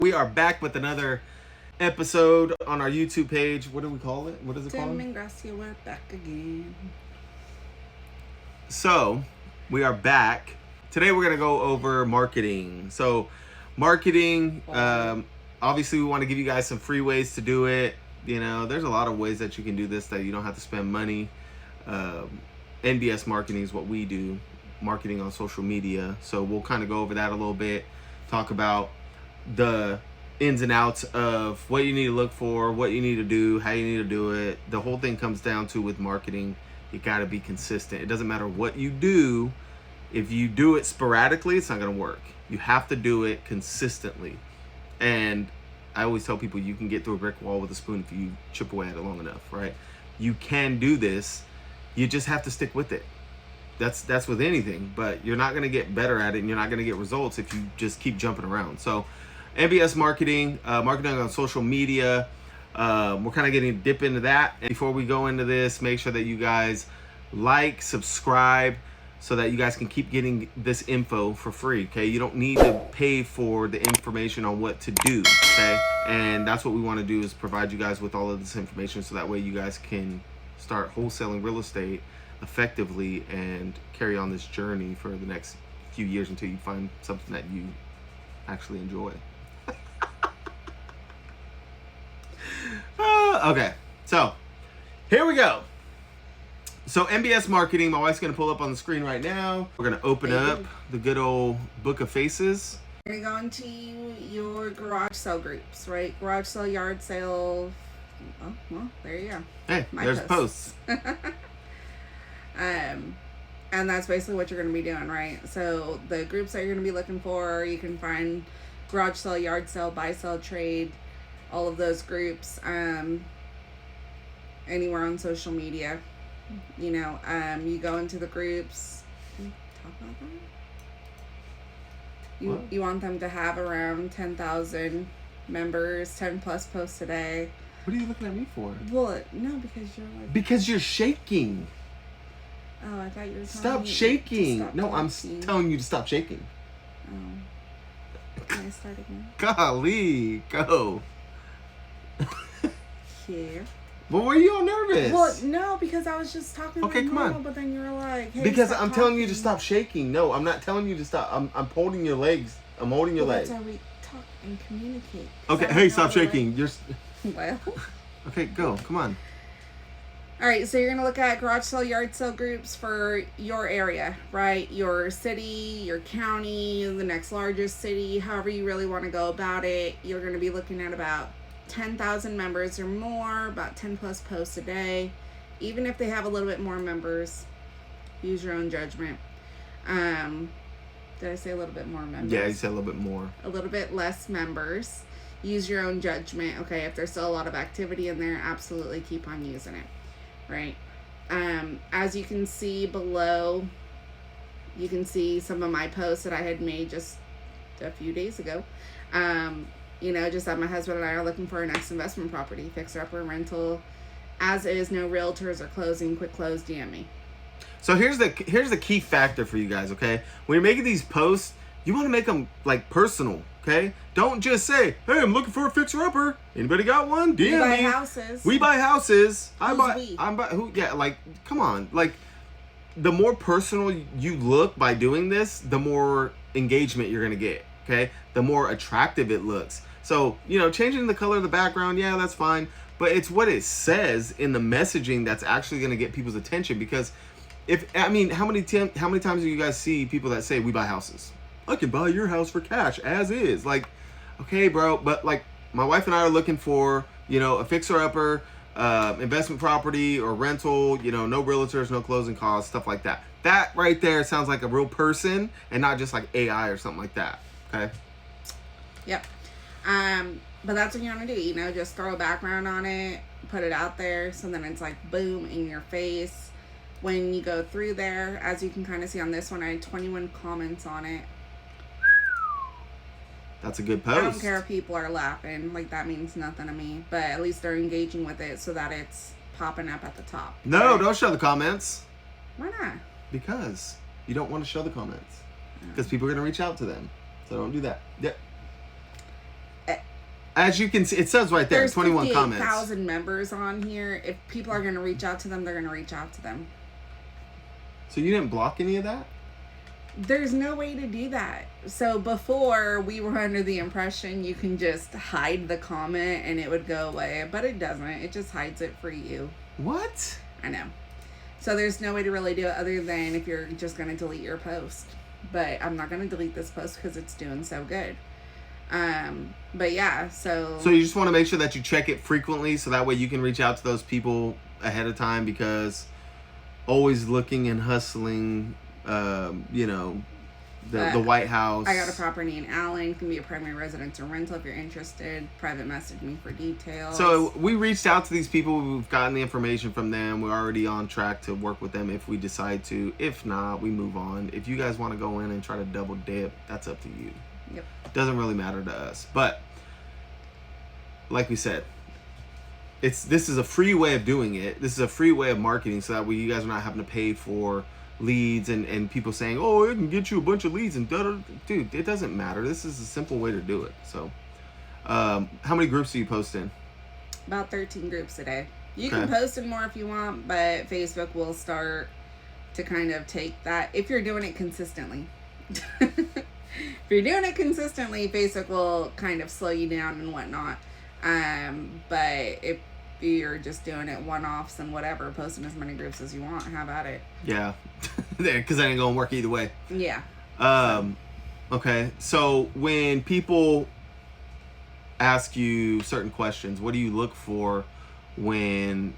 We are back with another episode on our YouTube page. What do we call it? What is it called? Tim and Gracia, we're back again. So, we are back. Today we're going to go over marketing. So, marketing, obviously we want to give you guys some free ways to do it. You know, there's a lot of ways that you can do this that you don't have to spend money. NBS marketing is what we do, marketing on social media. So, we'll kind of go over that a little bit, talk about the ins and outs of what you need to look for, what you need to do, how you need to do it. The whole thing comes down to, with marketing, you got to be consistent. It doesn't matter what you do. If you do it sporadically, it's not going to work. You have to do it consistently. And I always tell people, you can get through a brick wall with a spoon if you chip away at it long enough, right? You can do this. You just have to stick with it. That's with anything, but you're not going to get better at it, and you're not going to get results if you just keep jumping around. So NBS marketing, marketing on social media, we're kind of getting to dip into that. And before we go into this, make sure that you guys like, subscribe, so that you guys can keep getting this info for free, okay? You don't need to pay for the information on what to do, okay? And that's what we want to do, is provide you guys with all of this information, so that way you guys can start wholesaling real estate effectively and carry on this journey for the next few years until you find something that you actually enjoy. Okay, so here we go. So NBS marketing, my wife's gonna pull up on the screen right now. We're gonna open up the good old book of faces. You're going to your garage sale groups, right? Garage sale, yard sale. Oh, well, there you go. Hey, there's posts. And that's basically what you're going to be doing, right? So the groups that you're going to be looking for, you can find garage sale, yard sale, buy, sell, trade, all of those groups, anywhere on social media. You know, you go into the groups. Can you talk about that? You want them to have around 10,000 members, 10 plus posts a day. What are you looking at me for? Well, no, because you're like... Because you're shaking. Oh, I thought you were Stop shaking. No, I'm telling you to stop shaking. Oh. Can I start again? Golly, go. Yeah. Well, were you all nervous? Well, no, because I was just talking okay, come normal, on. But then you were like, hey, because I'm talking. telling you to stop shaking. No, I'm not telling you to stop. I'm holding your legs. I'm holding your legs. That's how we talk and communicate. Okay, hey, stop shaking. You're... Well. Okay, go. Come on. All right, so you're going to look at garage sale, yard sale groups for your area, right? Your city, your county, the next largest city, however you really want to go about it. You're going to be looking at about 10,000 members or more, about 10 plus posts a day. Even if they have a little bit more members, use your own judgment. Did I say a little bit more members? Yeah, you said a little bit more. A little bit less members. Use your own judgment. Okay, if there's still a lot of activity in there, absolutely keep on using it. Right. As you can see below, you can see some of my posts that I had made just a few days ago. You know, just that my husband and I are looking for our next investment property, fixer upper rental. As is, no realtors are closing. Quick close, DM me. So here's the key factor for you guys. Okay, when you're making these posts, you want to make them like personal. Okay, don't just say, "Hey, I'm looking for a fixer upper. Anybody got one? DM me." We buy houses. We buy houses. We? I'm by who? Yeah, like come on. Like the more personal you look by doing this, the more engagement you're gonna get. Okay, the more attractive it looks. So you know, changing the color of the background, yeah, that's fine. But it's what it says in the messaging that's actually gonna get people's attention. Because how many times do you guys see people that say we buy houses? I can buy your house for cash as is. Like, okay, bro, but like my wife and I are looking for, you know, a fixer-upper, investment property or rental, you know, no realtors, no closing costs, stuff like that. That right there sounds like a real person and not just like AI or something like that, okay? Yep. But that's what you want to do, you know, just throw a background on it, put it out there, so then it's like boom in your face. When you go through there, as you can kind of see on this one, I had 21 comments on it. That's a good post. I don't care if people are laughing. Like, that means nothing to me. But at least they're engaging with it so that it's popping up at the top. No, don't show the comments. Why not? Because you don't want to show the comments. Because people are going to reach out to them. So don't do that. Yep. As you can see, it says right there, There's 21 comments. 58,000 members on here. If people are going to reach out to them, they're going to reach out to them. So you didn't block any of that? There's no way to do that. So before, we were under the impression you can just hide the comment and it would go away, but it doesn't. It just hides it for you. What? I know. So there's no way to really do it other than if you're just going to delete your post. But I'm not going to delete this post because it's doing so good. But yeah, so you just want to make sure that you check it frequently so that way you can reach out to those people ahead of time, because always looking and hustling, you know, the White House. I got a property in Allen. Can be a primary residence or rental if you're interested. Private message me for details. So we reached out to these people. We've gotten the information from them. We're already on track to work with them if we decide to. If not, we move on. If you guys want to go in and try to double dip, that's up to you. Yep. Doesn't really matter to us. But like we said, this is a free way of doing it. This is a free way of marketing, so that way you guys are not having to pay for leads and people saying, oh, it can get you a bunch of leads and dude, it doesn't matter. This is a simple way to do it. So how many groups do you post in? About 13 groups a day. You can post in more if you want, but Facebook will start to kind of take that if you're doing it consistently. If you're doing it consistently, Facebook will kind of slow you down and whatnot. But if you're just doing it one-offs and whatever, posting as many groups as you want, have at it. Yeah, because that ain't gonna work either way. Yeah. Okay, so when people ask you certain questions, what do you look for when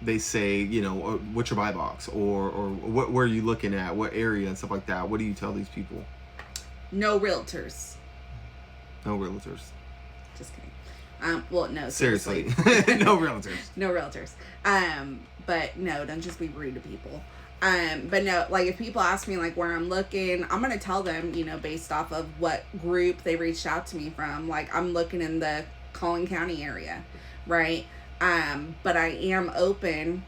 they say, you know, what's your buy box, or where are you looking at, what area and stuff like that? What do you tell these people? No realtors. No realtors. Just kidding. Well, no, seriously. No realtors. No realtors. But no, don't just be rude to people. But no, like if people ask me like where I'm looking, I'm going to tell them, you know, based off of what group they reached out to me from. Like I'm looking in the Collin County area, right? But I am open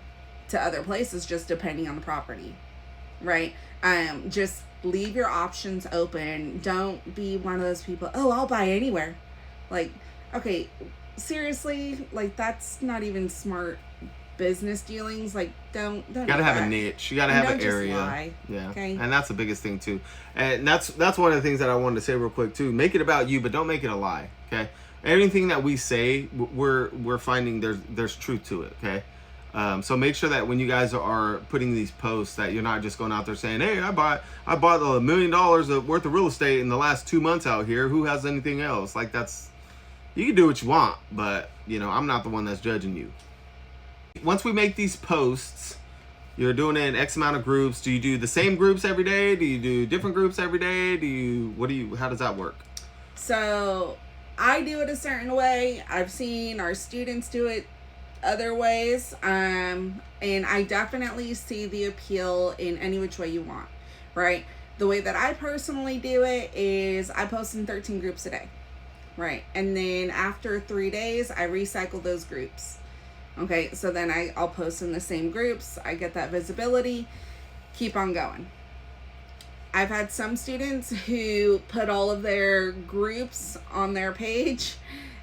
to other places just depending on the property, right? Just leave your options open. Don't be one of those people, oh, I'll buy anywhere. Like, okay, seriously, like that's not even smart business dealings. Like don't you gotta have a niche. You gotta have an area. Lie. Yeah. Okay. And that's the biggest thing too. And that's one of the things that I wanted to say real quick too. Make it about you, but don't make it a lie. Okay. Everything that we say, we're finding there's truth to it. Okay. So make sure that when you guys are putting these posts, that you're not just going out there saying, hey, I bought $1 million worth of real estate in the last 2 months out here. Who has anything else? Like you can do what you want, but you know, I'm not the one that's judging you. Once we make these posts, you're doing it in X amount of groups. Do you do the same groups every day? Do you do different groups every day? How does that work? So I do it a certain way. I've seen our students do it other ways, and I definitely see the appeal in any which way you want, right? The way that I personally do it is I post in 13 groups a day, right? And then after 3 days, I recycle those groups. Okay, so then I'll post in the same groups. I get that visibility, keep on going. I've had some students who put all of their groups on their page,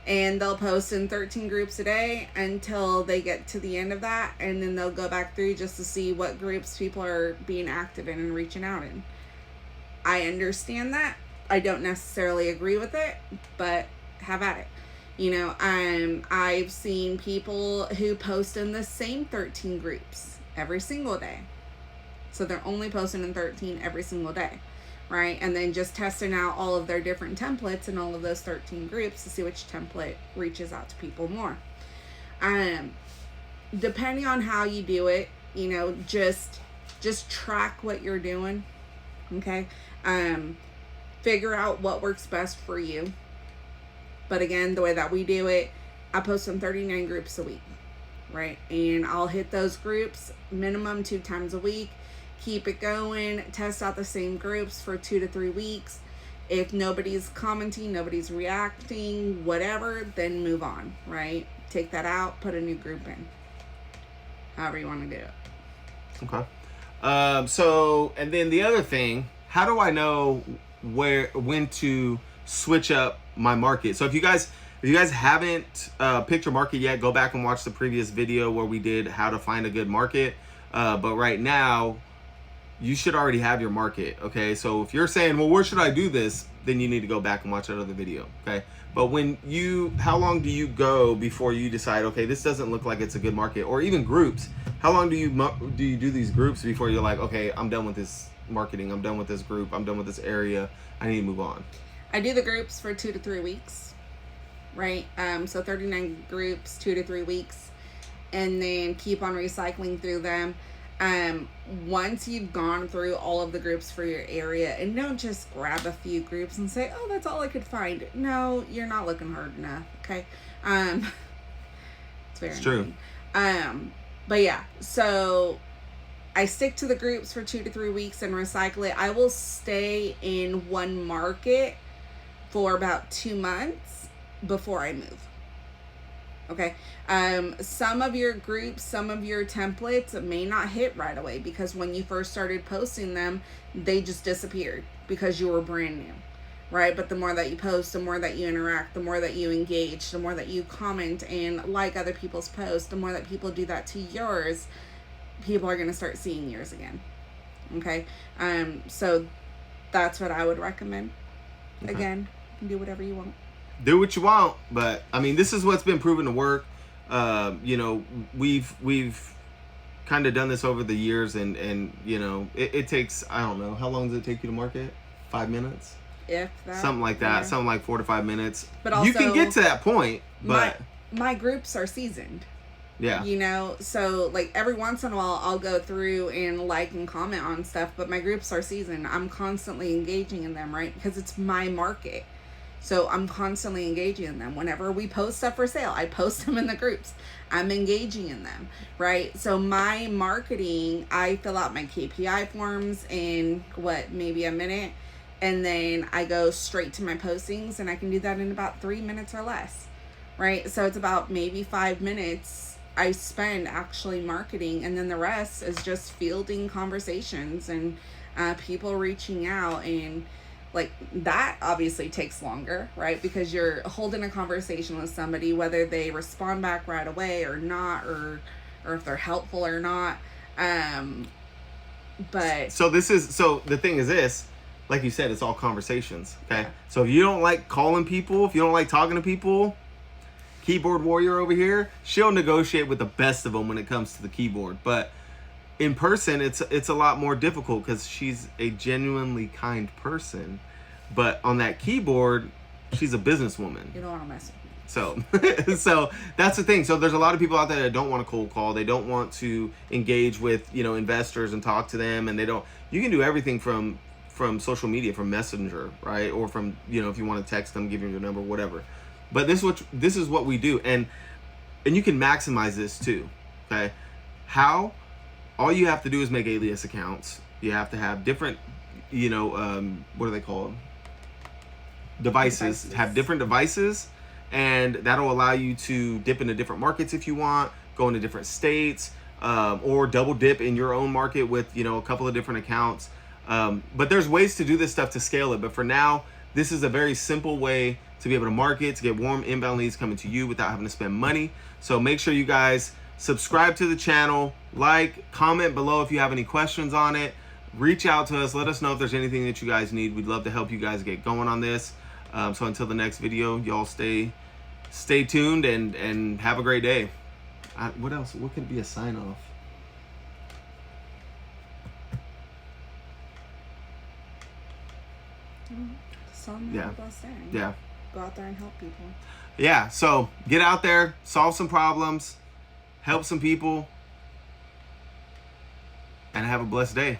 and they'll post in 13 groups a day until they get to the end of that, and then they'll go back through just to see what groups people are being active in and reaching out in. I understand that. I don't necessarily agree with it, but have at it. You know, I've seen people who post in the same 13 groups every single day. So they're only posting in 13 every single day. Right, and then just testing out all of their different templates in all of those 13 groups to see which template reaches out to people more. Depending on how you do it, you know, just track what you're doing, okay? Figure out what works best for you. But again, the way that we do it, I post in 39 groups a week, right? And I'll hit those groups minimum 2 times a week. Keep it going, test out the same groups for 2 to 3 weeks. If nobody's commenting, nobody's reacting, whatever, then move on, right? Take that out, put a new group in. However you want to do it. Okay. So, and then the other thing, how do I know when to switch up my market? So if you guys If you guys haven't picked your market yet, go back and watch the previous video where we did how to find a good market. But right now, you should already have your market, okay? So if you're saying, well, where should I do this? Then you need to go back and watch that other video, okay? But how long do you go before you decide, okay, this doesn't look like it's a good market? Or even groups, how long do you do these groups before you're like, okay, I'm done with this marketing, I'm done with this group, I'm done with this area, I need to move on? I do the groups for 2 to 3 weeks, right? So 39 groups, 2 to 3 weeks, and then keep on recycling through them. Once you've gone through all of the groups for your area, and don't just grab a few groups and say, oh, that's all I could find. No, you're not looking hard enough. Okay. It's true. But yeah, so I stick to the groups for 2 to 3 weeks and recycle it. I will stay in one market for about 2 months before I move. Okay. Some of your groups, some of your templates may not hit right away because when you first started posting them, they just disappeared because you were brand new, right? But the more that you post, the more that you interact, the more that you engage, the more that you comment and like other people's posts, the more that people do that to yours, people are going to start seeing yours again. Okay. So that's what I would recommend. Okay. Again, you can do whatever you want. Do what you want, but I mean, this is what's been proven to work. You know, we've kind of done this over the years, and you know, it takes, I don't know, how long does it take you to market? 5 minutes, if that, something like that, yeah. Something like 4 to 5 minutes. But also, you can get to that point, but my groups are seasoned. Yeah. You know, so like every once in a while I'll go through and like and comment on stuff, but my groups are seasoned. I'm constantly engaging in them, right? Because it's my market. So I'm constantly engaging in them. Whenever we post stuff for sale, I post them in the groups. I'm engaging in them, right? So my marketing, I fill out my KPI forms in maybe a minute. And then I go straight to my postings, and I can do that in about 3 minutes or less, right? So it's about maybe 5 minutes I spend actually marketing, and then the rest is just fielding conversations and people reaching out. And like that obviously takes longer, right? Because you're holding a conversation with somebody, whether they respond back right away or not, or if they're helpful or not. But so the thing is this, like you said, it's all conversations. Okay. Yeah. So if you don't like calling people, if you don't like talking to people, keyboard warrior over here, she'll negotiate with the best of them when it comes to the keyboard. But in person, it's a lot more difficult because she's a genuinely kind person. But on that keyboard, she's a businesswoman. you don't want to mess with me. So that's the thing. So there's a lot of people out there that don't want to cold call. They don't want to engage with, you know, investors and talk to them. And you can do everything from social media, from Messenger, right? Or from, you know, if you want to text them, give them your number, whatever. But this is what we do. And you can maximize this too. Okay. How? All you have to do is make alias accounts. You have to have different, you know, what do they call them? Devices. Have different devices, and that'll allow you to dip into different markets if you want, go into different states, or double dip in your own market with, you know, a couple of different accounts. But there's ways to do this stuff to scale it. But for now, this is a very simple way to be able to market, to get warm inbound leads coming to you without having to spend money. So make sure you guys subscribe to the channel, like, comment below if you have any questions on it. Reach out to us. Let us know if there's anything that you guys need. We'd love to help you guys get going on this. So until the next video, y'all stay tuned and have a great day. What else? What could be a sign off? Yeah. Yeah. Go out there and help people. Yeah. So get out there, solve some problems, help some people, and have a blessed day.